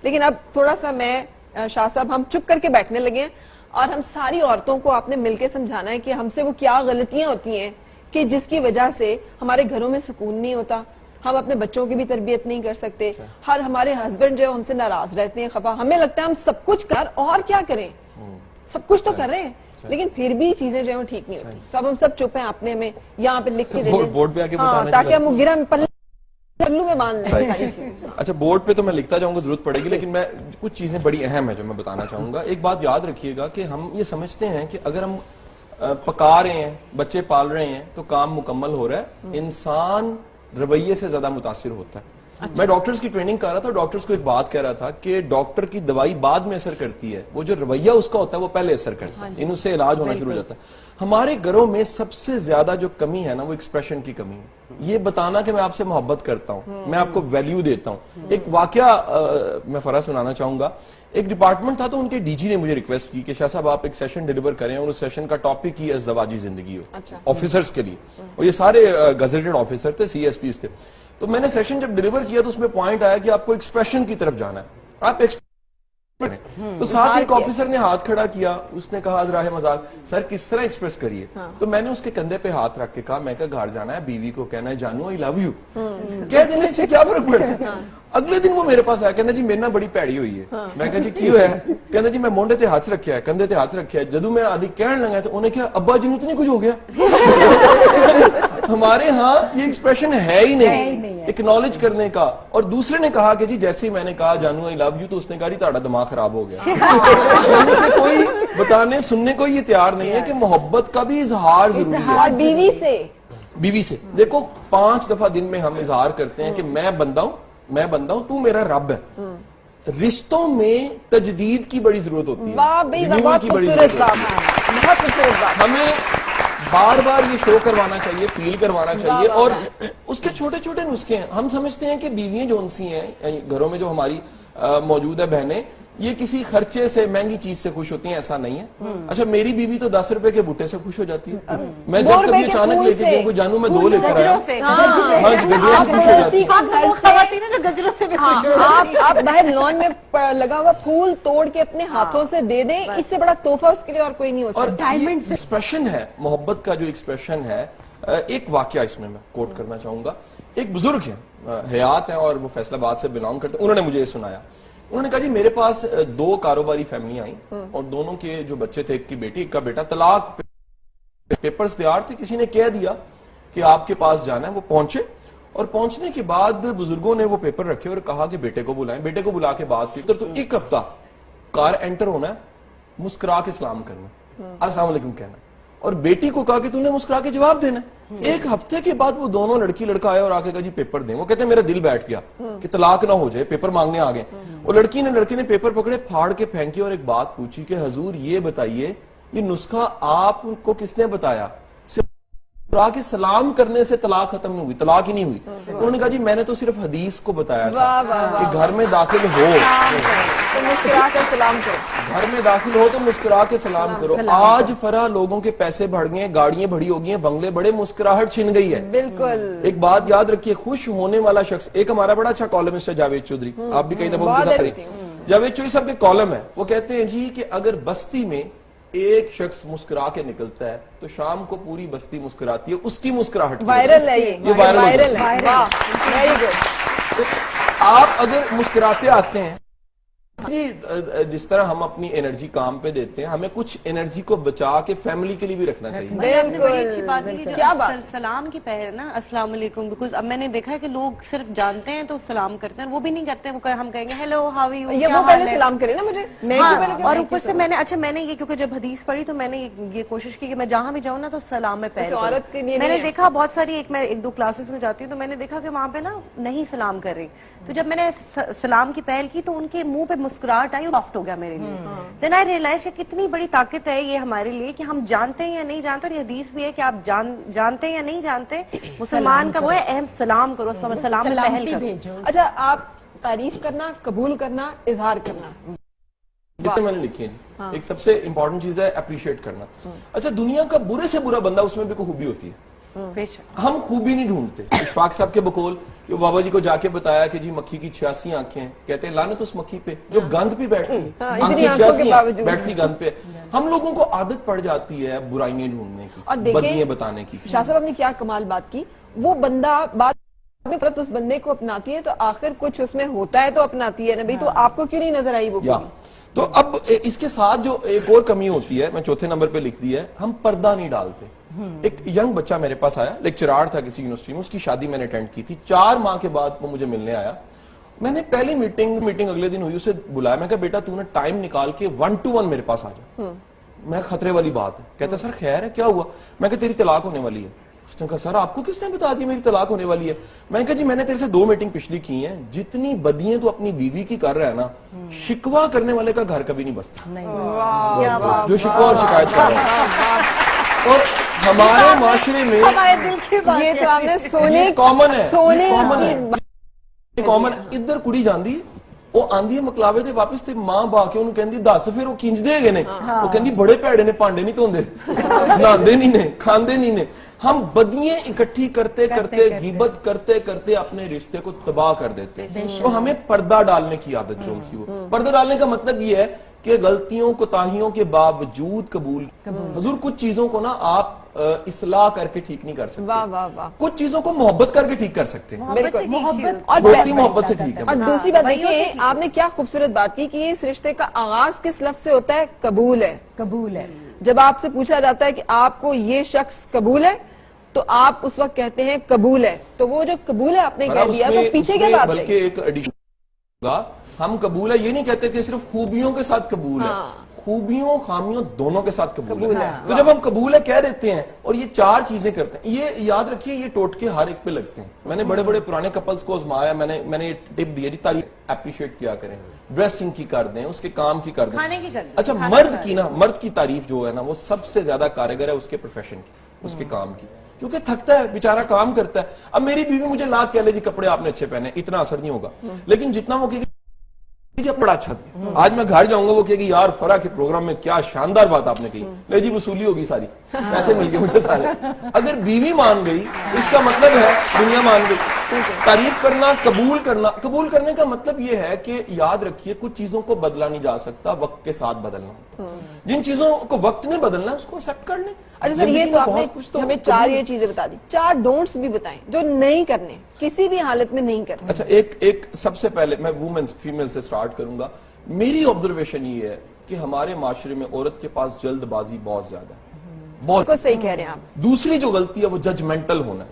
لیکن اب تھوڑا سا میں شاہ صاحب ہم چپ کر کے بیٹھنے لگے ہیں اور ہم ساری عورتوں کو آپ نے مل کے سمجھانا ہے کہ ہم سے وہ کیا غلطیاں ہوتی ہیں کہ جس کی وجہ سے ہمارے گھروں میں سکون نہیں ہوتا, ہم اپنے بچوں کی بھی تربیت نہیں کر سکتے, ہر ہمارے ہسبینڈ جو ہے ہم سے ناراض رہتے ہیں, خفا, ہمیں لگتا ہے ہم سب کچھ کر اور کیا کریں, سب کچھ تو کر رہے ہیں لیکن پھر بھی چیزیں جو ہیں وہ ٹھیک نہیں ہوتی. سب ہم سب چپ ہیں, آپ نے ہمیں یہاں پہ لکھ کے دے دیں تاکہ ہم گرہ میں پلو میں باندھ لیں. اچھا بورڈ پہ تو میں لکھتا جاؤں گا, ضرورت پڑے گی, لیکن میں کچھ چیزیں بڑی اہم ہیں جو میں بتانا چاہوں گا. ایک بات یاد رکھیے گا کہ ہم یہ سمجھتے ہیں کہ اگر ہم پکا رہے ہیں, بچے پال رہے ہیں تو کام مکمل ہو رہا ہے. انسان رویے سے زیادہ متاثر ہوتا ہے. میں ڈاکٹرز کی ٹریننگ کر رہا تھا, ڈاکٹرز کو ایک بات کہہ رہا تھا کہ ڈاکٹر کی دوائی بعد میں اثر کرتی ہے, وہ جو رویہ اس کا ہوتا ہے وہ پہلے اثر کرتا ہے, ان اس سے علاج ہونا شروع ہو جاتا ہے. ہمارے گھروں میں سب سے زیادہ جو کمی ہے نا وہ ایکسپریشن کی کمی ہے. یہ بتانا کہ میں آپ سے محبت کرتا ہوں, میں آپ کو ویلیو دیتا ہوں. ایک واقعہ میں فرض سنانا چاہوں گا. ایک ڈپارٹمنٹ تھا تو ان کے ڈی جی نے مجھے ریکویسٹ کی کہ شاہ صاحب آپ ایک سیشن ڈیلیور کریں اور اس سیشن کا ٹاپک ہی ازدواجی زندگی ہو آفیسرز کے لیے, اور یہ سارے گزیٹڈ آفیسر تھے, سی ایس پیز تھے. تو میں نے سیشن جب ڈیلیور کیا تو اس میں پوائنٹ آیا کہ آپ کو ایکسپریشن کی طرف جانا ہے, آپ تو ساتھ ایک آفیسر نے ہاتھ کھڑا کیا, اس نے کہا ذرا مزاق, سر کس طرح ایکسپریس کریے. تو میں نے اس کے کندھے پہ ہاتھ رکھ کے کہا, میں کہا گھر جانا ہے, بیوی کو کہنا ہے جانو آئی لو یو, کہہ دینے سے کیا فرق پڑتا ہے. اگلے دن وہ میرے پاس آیا, کہنا جی میرے نہ بڑی پیڑی ہوئی ہے. میں کہا جی کیوں ہے, کہنا جی میں مونڈے تے ہاتھ رکھیا ہے, کندھے تے ہاتھ رکھیا ہے. جدو میں آدھی کہن لگا تو انہیں کہا ابا جی تو نہیں کچھ ہو گیا. ہمارے ہاں یہ ایکسپریشن ہے ہی نہیں ایکنالج کرنے کا. اور دوسرے نے کہا کہ جی جیسے ہی میں نے کہا جانو آئی لو یو تو اس نے کہا جی تہاڈا دماغ خراب ہو گیا. یعنی کہ کوئی بتانے سننے کو یہ تیار نہیں ہے کہ محبت کا بھی اظہار ضروری ہے. اور بیوی سے دیکھو 5 دفعہ دن میں ہم اظہار کرتے ہیں کہ میں بندہ ہوں, تو میرا رب ہے. رشتوں میں تجدید کی بڑی ضرورت ہوتی ہے, رینیول کی بڑی ضرورت ہوتی ہے. ہمیں بار بار یہ شو کروانا چاہیے, فیل کروانا چاہیے. اور اس کے چھوٹے چھوٹے نسخے ہیں. ہم سمجھتے ہیں کہ بیویاں جو انسی ہیں گھروں میں جو ہماری موجود ہے بہنیں, یہ کسی خرچے سے مہنگی چیز سے خوش ہوتی ہیں, ایسا نہیں ہے. اچھا میری بیوی تو 10 روپے کے بوٹے سے خوش ہو جاتی ہے. میں جب کبھی اچانک لے کے جاؤں جانو میں 2 لے کر آیا, گجروں سے خوش ہو جاتی ہے. آپ باہر لان میں لگا ہوا پھول توڑ کے اپنے ہاتھوں سے دے دیں, اس سے بڑا تحفہ اس کے لیے اور کوئی نہیں ہو سکتا. اور ایکسپریشن ہے محبت کا, جو ایکسپریشن ہے. ایک واقعہ اس میں کوٹ کرنا چاہوں گا. ایک بزرگ ہیں, حیات ہیں, اور وہ فیصل آباد سے بلانگ کرتے ہیں. انہوں نے مجھے یہ سنایا. انہوں نے کہا جی میرے پاس 2 کاروباری فیملیاں آئیں, اور دونوں کے جو بچے تھے, ایک کی بیٹی ایک کا بیٹا, طلاق پیپرز تیار تھے. کسی نے کہہ دیا کہ آپ کے پاس جانا ہے. وہ پہنچے, اور پہنچنے کے بعد بزرگوں نے وہ پیپر رکھے اور کہا کہ بیٹے کو بلائیں. بیٹے کو بلا کے بات کی تو 1 ہفتہ کار انٹر ہونا ہے, مسکرا کے سلام کرنا, السلام علیکم کہنا, اور بیٹی کو کہا کہ تم نے مسکرا کے جواب دینا. 1 ہفتے کے بعد وہ دونوں لڑکی لڑکا آئے اور آ کے کہا جی پیپر دیں. وہ کہتے ہیں میرا دل بیٹھ گیا کہ طلاق نہ ہو جائے, پیپر مانگنے آ گئے. اور لڑکے نے پیپر پکڑے, پھاڑ کے پھینکے, اور ایک بات پوچھی کہ حضور یہ بتائیے یہ نسخہ آپ کو کس نے بتایا؟ کے سلام کرنے سے طلاق ختم نہیں ہوئی, طلاق ہی نہیں ہوئی. انہوں نے کہا جی میں نے تو صرف حدیث کو بتایا تھا کہ گھر میں داخل ہو تو مسکرا کے سلام کرو, گھر میں داخل ہو تو مسکرا کے سلام کرو. آج فرا لوگوں کے پیسے بڑھ گئے, گاڑیاں بڑی ہو گئی ہیں, بنگلے بڑے, مسکراہٹ چھن گئی ہے. بالکل. ایک بات یاد رکھیے, خوش ہونے والا شخص, ایک ہمارا بڑا اچھا کالمسٹ ہے جاوید چودھری, آپ بھی کئی دفعہ ان کے ساتھ رہے. جاوید چودھری صاحب کے کالم ہے, وہ کہتے ہیں جی کہ اگر بستی میں ایک شخص مسکرا کے نکلتا ہے تو شام کو پوری بستی مسکراتی ہے, اس کی مسکراہٹ وائرل ہے, یہ وائرل ہے. Very good. آپ اگر مسکراتے آتے ہیں جی, جس طرح ہم اپنی انرجی کام پہ دیتے ہیں, ہمیں کچھ انرجی کو بچا کے فیملی کے لیے بھی رکھنا چاہیے. بالکل. سلام کی پہل نا السلام علیکم, بیکاز اب میں نے دیکھا ہے کہ لوگ صرف جانتے ہیں تو سلام کرتے ہیں, وہ بھی نہیں کرتے ہیں. ہم کہیں گے ہیلو ہاؤ آر یو, یہ وہ پہلے سلام کرے نا مجھے. اور اوپر سے میں نے یہ کیونکہ جب حدیث پڑھی تو میں نے یہ کوشش کی کہ میں جہاں بھی جاؤں نا تو سلام میں پہل کروں. میں نے دیکھا بہت ساری, میں 1-2 کلاسز میں جاتی ہوں تو میں نے دیکھا کہ وہاں پہ نا نہیں سلام کر رہی. تو جب میں نے سلام کی پہل کی تو ان کے منہ پہ مسکراہٹ آئی اور سافٹ ہو گیا میرے لیے. دین آئی ریئلائز کہ کتنی بڑی طاقت ہے یہ ہمارے لیے کہ ہم جانتے ہیں یا نہیں جانتے. اور یہ حدیث بھی ہے کہ آپ جانتے ہیں یا نہیں جانتے, مسلمان کا وہ ہے اہم سلام کرو, سلام میں پہل کرو. اچھا آپ تعریف کرنا, قبول کرنا, اظہار کرنا, میں نے لکھی ہے. ایک سب سے امپورٹنٹ چیز ہے اپریشیٹ کرنا. اچھا دنیا کا برے سے برا بندہ, اس میں بھی کوئی خوبی ہوتی ہے. ہم خوبی نہیں ڈھونڈتے. اشفاق صاحب کے بقول کہ बाबा जी को जाके बताया कि जी मक्खी की 86 आंखें हैं, कहते हैं लानत उस मक्खी पे जो गंद पे बैठती है, आंखें 86 हैं, बैठती गंद पे। हम लोगों को आदत पड़ जाती है बुराइयां ढूंढने की, बदनियां बताने की। शाह साहब आपने क्या कमाल बात की, वो बंदा बाद में तुरंत उस बंदे को अपनाती है, तो आखिर कुछ उसमें होता है तो अपनाती है ना भाई, तो आपको क्यों नहीं नजर आई वो कमी? तो अब इसके साथ जो एक और कमी होती है, मैं चौथे नंबर पे लिख दी है, हम पर्दा नहीं डालते। एक यंग बच्चा मेरे पास आया, लेक्चरार था किसी यूनिवर्सिटी में, उसकी शादी मैंने अटेंड की थी, 4 माह के बाद वो मुझे मिलने आया। मैंने पहली मीटिंग अगले दिन हुई, उसे बुलाया, मैं कहा बेटा तूने टाइम निकाल के 1 to 1 मेरे पास आ जा। मैं खतरे वाली बात है। कहता सर खैर है, क्या हुआ? मैं कहा तेरी तलाक होने वाली है। उसने कहा सर आपको किसने बता दिया मेरी तलाक होने वाली है? मैं कहा जी मैंने तेरे से 2 मीटिंग पिछली की हैं, जितनी बदियां तो अपनी बीवी की कर रहा है ना, शिकवा करने वाले का घर कभी नहीं बसता, जो शिकवा और शिकायत कर रहा है। और हमारे माशरे में हमारे दिल की बात ये तो आपने सोने कॉमन है, सोने कॉमन इधर कुड़ी जाती ਉਹ ਆਂਦੀ ਹੈ ਮਕਲਾਵੇ ਤੇ ਵਾਪਸ ਤੇ ਮਾਂ ਬਾ ਕੇ ਉਹਨੂੰ ਕਹਿੰਦੀ ਦੱਸ ਫਿਰ ਉਹ ਕਿੰਜਦੇ ਹੈਗੇ ਨੇ ਉਹ ਕਹਿੰਦੀ ਬੜੇ ਭੈੜੇ ਨੇ ਭਾਂਡੇ ਨਹੀਂ ਧੋਂਦੇ ਨਹਾਉਂਦੇ ਨਹੀਂ ਨੇ ਖਾਂਦੇ नहीं ने हम बदियां इकट्ठी करते करते गीबत करते करते अपने रिश्ते को तबाह कर देते हैं। तो हमें पर्दा डालने की आदत जो सी वो पर्दा डालने का मतलब ये है कि गलतियों कोताहियों के बावजूद कबूल। हुजूर कुछ चीजों को ना आप इस्लाह करके ठीक नहीं कर सकते, वाह वाह वाह, कुछ चीजों को मोहब्बत करके ठीक कर सकते हैं, मोहब्बत से ठीक है। और दूसरी बात देखिए, आपने क्या खूबसूरत बात की कि इस रिश्ते का आगाज किस लफ्ज से होता है? कबूल है। कबूल है। जब आपसे पूछा जाता है कि आपको ये शख्स कबूल है, तो आप उस वक्त कहते हैं कबूल है। तो वो जो कबूल है आपने कह दिया, तो पीछे क्या बात? बल्कि एक एडिशन, हम कबूल है ये नहीं कहते कि सिर्फ खूबियों के साथ कबूल है, खूबियों खामियों दोनों के साथ कबूल है। तो जब हम कबूल है कह देते हैं और ये 4 चीजें करते हैं, ये याद रखिए ये टोटके हर एक पे लगते हैं। मैंने बड़े बड़े पुराने कपल्स को आजमाया, मैंने ये टिप दी है, तारीफ अप्रिशिएट किया करें, ड्रेसिंग की कर दें, उसके काम की कर दें, खाने की कर दें। अच्छा मर्द की तारीफ जो है ना वो सबसे ज्यादा कारगर है उसके प्रोफेशन की, उसके काम की, क्योंकि थकता है बेचारा, काम करता है। अब मेरी बीवी मुझे लाख कह ले जी कपड़े आपने अच्छे पहने, इतना असर नहीं होगा, लेकिन जितना वो कहेगी बड़ा अच्छा था, आज मैं घर जाऊंगा वो कहेगी यार फरा के प्रोग्राम में क्या शानदार बात आपने कही, ले जी वसूली होगी सारी, पैसे मिल गए मुझे सारे। अगर बीवी मान गई इसका मतलब है दुनिया मान गई। तारीफ करना, कबूल करने का मतलब ये है कि याद रखिए कुछ चीजों को बदला नहीं जा सकता, वक्त के साथ बदलना। जिन चीजों को वक्त ने बदलना उसको एक्सेप्ट कर लें। अच्छा सर, ये तो आपने हमें 4 ये चीजें बता दी, 4 डोंट्स भी बताएं जो नहीं करने, किसी भी हालत में नहीं करने। अच्छा एक सबसे पहले मैं वुमेन फीमेल से स्टार्ट करूंगा। मेरी ऑब्जर्वेशन ये है कि हमारे माशरे में औरत के पास जल्दबाजी बहुत ज्यादा है, बहुत सही कह रहे हैं आप। दूसरी जो गलती है वो जजमेंटल होना है,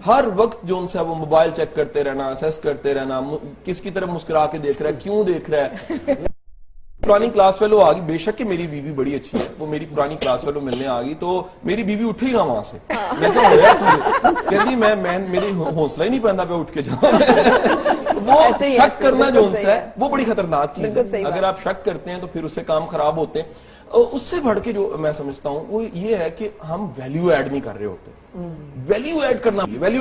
हर वक्त जो उनसे वो मोबाइल चेक करते रहना, असेस करते रहना, किसकी तरफ मुस्कुरा के देख रहा है, क्यों देख रहा है। पुरानी क्लास फेलो आ गई, बेशक कि मेरी बीवी बड़ी अच्छी है, वो मेरी पुरानी क्लास फेलो मिलने आ गई तो मेरी बीवी उठी ना वहां से, मैं क्या होया कहती मैं मेरी हौसला ही नहीं पैदा पे उठ के जाऊं। वो शक करना जो उनसे है वो बड़ी खतरनाक चीज है। अगर आप शक करते हैं तो फिर उससे काम खराब होते हैं। उससे बढ़ के जो मैं समझता हूं वो ये है कि हम वैल्यू ऐड नहीं कर रहे होते। वैल्यू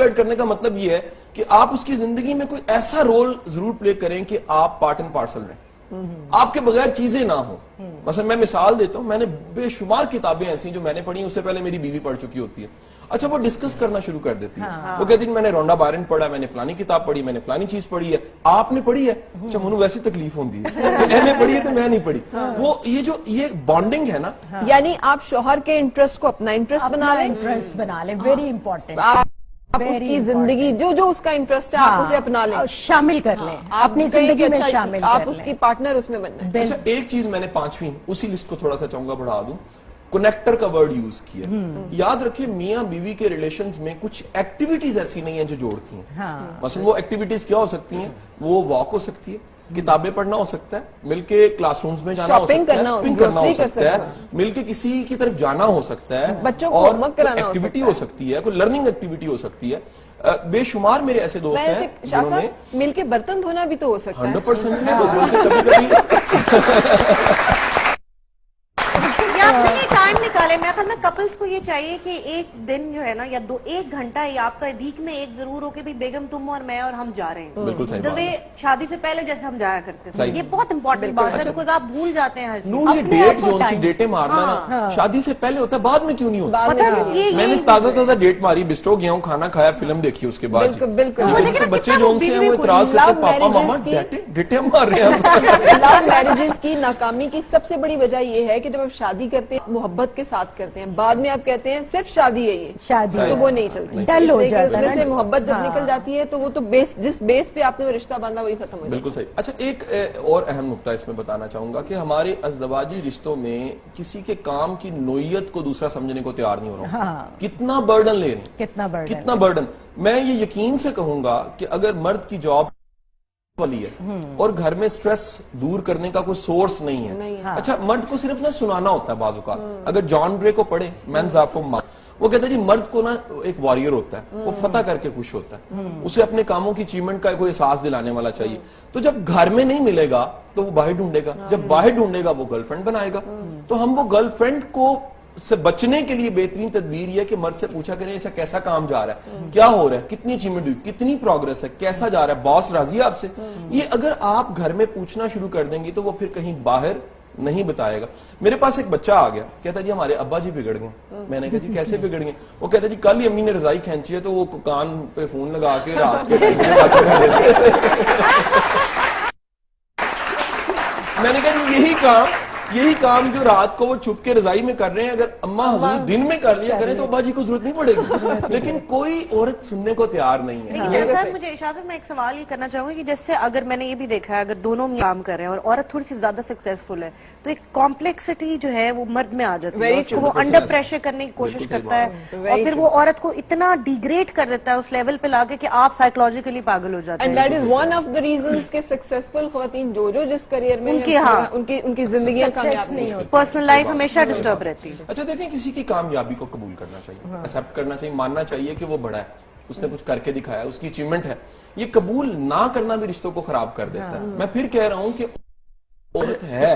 ऐड करने का मतलब ये है कि आप उसकी जिंदगी में कोई ऐसा रोल जरूर प्ले करें कि आप पार्ट एंड पार्सल रहें, आपके बगैर चीजें ना हो। मतलब मैं मिसाल देता हूं, मैंने बेशुमार किताबें ऐसी जो मैंने पढ़ी उससे पहले मेरी बीवी पढ़ चुकी होती है। अच्छा वो डिस्कस करना शुरू कर देती है, वो कहती है मैंने रोंडा बायरन पढ़ा, मैंने फलानी किताब पढ़ी, मैंने फलानी चीज पढ़ी है, आपने पढ़ी है? अच्छा मुझे वैसी तकलीफ होती है, मैंने पढ़ी है तो मैं नहीं पढ़ी। वो ये बॉन्डिंग है ना, यानी आप शौहर के इंटरेस्ट को अपना इंटरेस्ट बना लें, वेरी इंपॉर्टेंट। आप उसकी जिंदगी जो उसका इंटरेस्ट है आप उसे अपना लें, शामिल कर लें, अपनी जिंदगी में शामिल आप उसकी पार्टनर उसमें बनना है। अच्छा एक चीज मैंने 5वीं उसी लिस्ट को थोड़ा सा चाहूंगा बढ़ा दूं, कनेक्टर का वर्ड यूज किया। याद रखिए मियां बीवी के रिलेशंस में कुछ एक्टिविटीज ऐसी नहीं है जो जोड़ती हैं। मसलन वो एक्टिविटीज क्या हो सकती हैं? वो वॉक हो सकती है, किताबें पढ़ना हो सकता है, मिलके क्लासरूम्स में जाना हो सकता है, शॉपिंग करना हो सकता है, मिलके किसी की तरफ जाना हो सकता है, बच्चों को होमवर्क कराना एक्टिविटी हो सकती है, कोई लर्निंग एक्टिविटी हो सकती है। बेशुमार मेरे ऐसे दोस्त हैं जिन्होंने मिलके बर्तन धोना भी तो हो सकता है। 100% कभी टाइम निकाल निकाले। मैं कपल्स को ये चाहिए कि एक दिन जो है ना, या एक घंटा या आपका वीक में एक जरूर हो कि भाई बेगम तुम और मैं और हम जा रहे हैं, बिल्कुल सही बात है। शादी से पहले जैसे हम जाया करते थे। ये बहुत इंपॉर्टेंट बात है, बिकॉज आप भूल जाते हैं हर चीज। ये डेट जो सी डेटें मारना ना शादी से पहले होता है, बाद में क्यों नहीं होता? मैंने ताजा डेट मारी, बिस्ट्रो गया हूँ, खाना खाया, फिल्म देखी, उसके बाद बिल्कुल बच्चे जो उनसे वो इतराज करते, पापा मामा डेटें मार रहे हैं। लव मैरिजेस की नाकामी की सबसे बड़ी वजह ये है कि जब आप शादी करते हैं मोहब्बत के साथ करते हैं, बाद में आप कहते हैं सिर्फ शादी है ये शादी, तो वो नहीं चलती। डल हो जाता है, उसमें से मोहब्बत जब निकल जाती है तो वो तो जिस बेस पे आपने वो रिश्ता बांधा वही खत्म हो जाता है। बिल्कुल सही। अच्छा, एक और अहम नुक्ता इसमें बताना चाहूंगा कि हमारे अज़दवाजी रिश्तों में किसी के काम की नोयत को दूसरा समझने को तैयार नहीं हो रहा। कितना बर्डन ले रहे हैं, कितना बर्डन। मैं ये यकीन से कहूंगा कि अगर मर्द की जॉब वाली है और घर में स्ट्रेस दूर करने का कोई सोर्स नहीं है, अच्छा मर्द को सिर्फ ना सुनाना होता है बाजू का। अगर जॉन ग्रे को पढ़े मेंस आर फ्रॉम मार्स, वो कहता है जी मर्द को ना एक वॉरियर होता है, वो फतह करके खुश होता है, उसे अपने कामों की अचीवमेंट का कोई एहसास दिलाने वाला चाहिए। तो जब घर में नहीं मिलेगा तो वो बाहर ढूंढेगा, जब बाहर ढूंढेगा वो गर्लफ्रेंड बनाएगा। तो हम वो गर्लफ्रेंड को से बचने के लिए बेहतरीन तदबीर ये कि मर्द से पूछा करें अच्छा कैसा काम जा रहा है, क्या हो रहा है, कितनी अचीवमेंट हुई, कितनी प्रोग्रेस है, कैसा जा रहा है, बॉस राजी है आपसे। ये अगर आप घर में पूछना शुरू कर देंगे तो वो फिर कहीं बाहर नहीं बताएगा। मेरे पास एक बच्चा आ गया, कहता जी हमारे अब्बा जी बिगड़ गए। मैंने कहा जी कैसे बिगड़ गए? वो कहता जी कल ही अम्मी ने रजाई खींची है तो वो कान पे फोन लगा के रात के मैंने कहा यही काम जो रात को वो छुप के रजाई में कर रहे हैं, अगर अम्मा हजूर दिन में कर लिया करें तो अब्बा जी को जरूरत नहीं पड़ेगी। लेकिन कोई औरत सुनने को तैयार नहीं है। सर मुझे इशाज़त मैं एक सवाल ये करना चाहूंगी कि जैसे अगर मैंने ये भी देखा है, अगर दोनों काम कर रहे हैं और औरत थोड़ी सी ज्यादा सक्सेसफुल है तो एक कॉम्प्लेक्सिटी जो है वो मर्द में आ जाती है, उसको वो अंडर प्रेशर करने की कोशिश करता है और फिर वो औरत को इतना डिग्रेड कर देता है उस लेवल पे लाके कि आप साइकोलॉजिकली पागल हो जाते हैं। And that is one of the reasons के सक्सेसफुल खवातीन जो जिस करियर में उनकी जिंदगी कामयाब नहीं होती, पर्सनल लाइफ हमेशा डिस्टर्ब रहती है। अच्छा देखें, किसी की कामयाबी को कबूल करना चाहिए, एक्सेप्ट करना चाहिए, मानना चाहिए कि वो बड़ा है, उसने कुछ करके दिखाया, उसकी अचीवमेंट है। ये कबूल ना करना भी रिश्तों को खराब कर देता है। मैं फिर कह रहा हूं कि औरत है,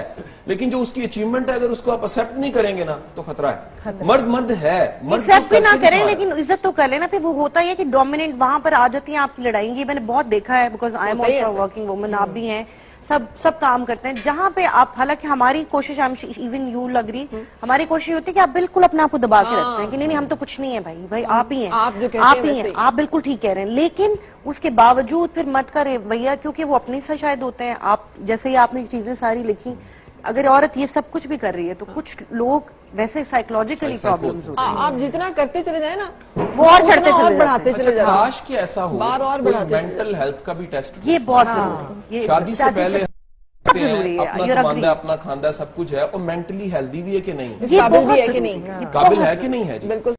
लेकिन जो उसकी अचीवमेंट है अगर उसको आप एक्सेप्ट नहीं करेंगे ना तो खतरा है। मर्द है, एक्सेप्ट भी ना करें लेकिन इज्जत तो कर लेना। फिर वो होता है कि डोमिनेंट वहां पर आ जाती है आपकी लड़ाई। ये मैंने बहुत देखा है, because I am also working woman, आप भी हैं, सब काम करते हैं जहां पे आप, हालांकि हमारी कोशिश, इवन यू लग रही, हमारी कोशिश होती है कि आप बिल्कुल अपने आप को दबा के रखते हैं कि नहीं हम तो कुछ नहीं है भाई आप ही हैं, आप ही हैं, आप बिल्कुल ठीक कह रहे हैं। लेकिन उसके बावजूद फिर मर्द का रवैया, क्योंकि वो अपने से शायद होते हैं, आप जैसे ही आपने चीजें सारी लिखी, अगर औरत ये सब कुछ भी कर रही है तो कुछ लोग वैसे साइकोलॉजिकली प्रॉब्लम्स होते हैं। आप जितना करते चले जाए ना वो और चढ़ते चले बढ़ाते चले जाए। काश कि ऐसा हो, बार और मेंटल हेल्थ का भी टेस्ट, ये बहुत जरूरी है। शादी से पहले जरूरी है, अपना संबंध है, अपना खानदान सब कुछ है, और मेंटली हेल्दी भी है कि नहीं, काबिल भी है कि नहीं, काबिल है कि नहीं है जी। बिल्कुल।